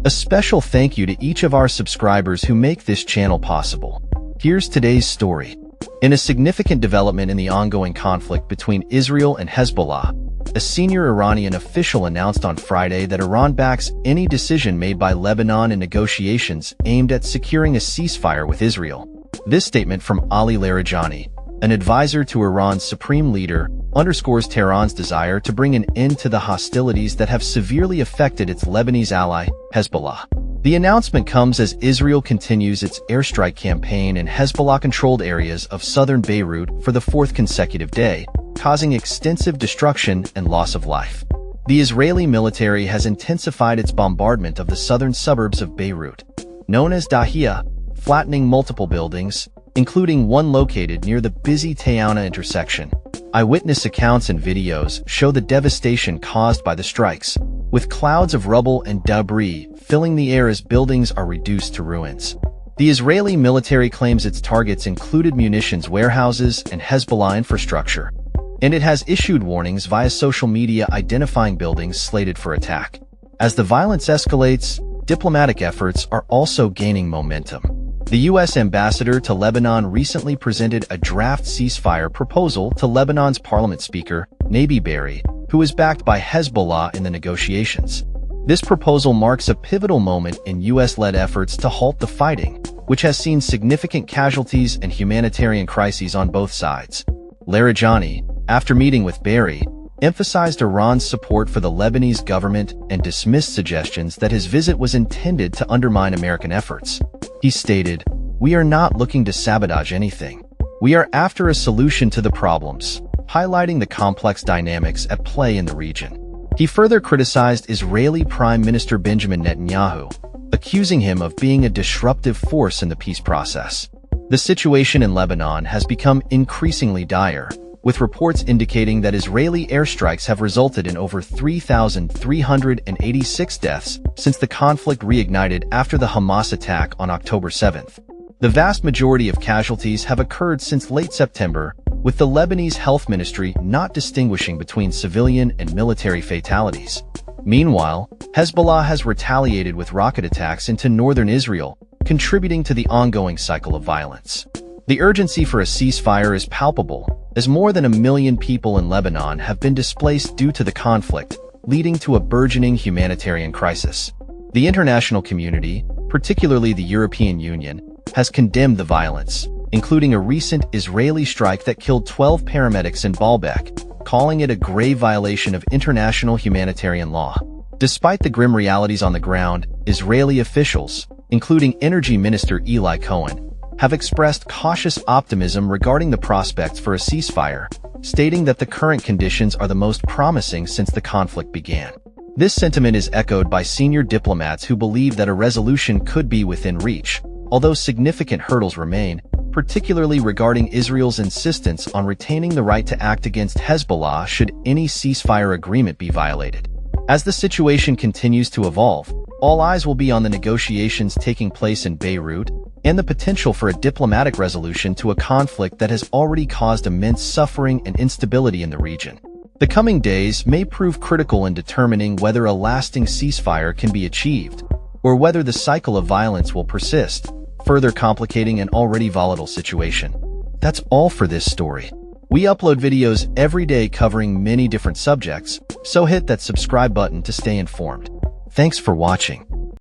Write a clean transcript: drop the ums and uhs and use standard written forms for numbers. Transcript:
A special thank you to each of our subscribers who make this channel possible. Here's today's story. In a significant development in the ongoing conflict between Israel and Hezbollah, a senior Iranian official announced on Friday that Iran backs any decision made by Lebanon in negotiations aimed at securing a ceasefire with Israel. This statement from Ali Larijani, an advisor to Iran's supreme leader, underscores Tehran's desire to bring an end to the hostilities that have severely affected its Lebanese ally, Hezbollah. The announcement comes as Israel continues its airstrike campaign in Hezbollah-controlled areas of southern Beirut for the fourth consecutive day, causing extensive destruction and loss of life. The Israeli military has intensified its bombardment of the southern suburbs of Beirut, known as Dahia, flattening multiple buildings, including one located near the busy Taouna intersection. Eyewitness accounts and videos show the devastation caused by the strikes, with clouds of rubble and debris filling the air as buildings are reduced to ruins. The Israeli military claims its targets included munitions warehouses and Hezbollah infrastructure, and it has issued warnings via social media identifying buildings slated for attack. As the violence escalates, diplomatic efforts are also gaining momentum. The U.S. ambassador to Lebanon recently presented a draft ceasefire proposal to Lebanon's parliament speaker, Nabi Berri, who is backed by Hezbollah in the negotiations. This proposal marks a pivotal moment in U.S.-led efforts to halt the fighting, which has seen significant casualties and humanitarian crises on both sides. Larijani, after meeting with Berri, emphasized Iran's support for the Lebanese government and dismissed suggestions that his visit was intended to undermine American efforts. He stated, "We are not looking to sabotage anything. We are after a solution to the problems," highlighting the complex dynamics at play in the region. He further criticized Israeli Prime Minister Benjamin Netanyahu, accusing him of being a disruptive force in the peace process. The situation in Lebanon has become increasingly dire, with reports indicating that Israeli airstrikes have resulted in over 3,386 deaths since the conflict reignited after the Hamas attack on October 7th. The vast majority of casualties have occurred since late September, with the Lebanese health ministry not distinguishing between civilian and military fatalities. Meanwhile, Hezbollah has retaliated with rocket attacks into northern Israel, contributing to the ongoing cycle of violence. The urgency for a ceasefire is palpable, as more than 1 million people in Lebanon have been displaced due to the conflict, leading to a burgeoning humanitarian crisis. The international community, particularly the European Union, has condemned the violence, including a recent Israeli strike that killed 12 paramedics in Baalbek, calling it a grave violation of international humanitarian law. Despite the grim realities on the ground, Israeli officials, including Energy Minister Eli Cohen, have expressed cautious optimism regarding the prospects for a ceasefire, stating that the current conditions are the most promising since the conflict began. This sentiment is echoed by senior diplomats who believe that a resolution could be within reach, although significant hurdles remain, particularly regarding Israel's insistence on retaining the right to act against Hezbollah should any ceasefire agreement be violated. As the situation continues to evolve, all eyes will be on the negotiations taking place in Beirut and the potential for a diplomatic resolution to a conflict that has already caused immense suffering and instability in the region. The coming days may prove critical in determining whether a lasting ceasefire can be achieved, or whether the cycle of violence will persist, further complicating an already volatile situation. That's all for this story. We upload videos every day covering many different subjects, so hit that subscribe button to stay informed. Thanks for watching.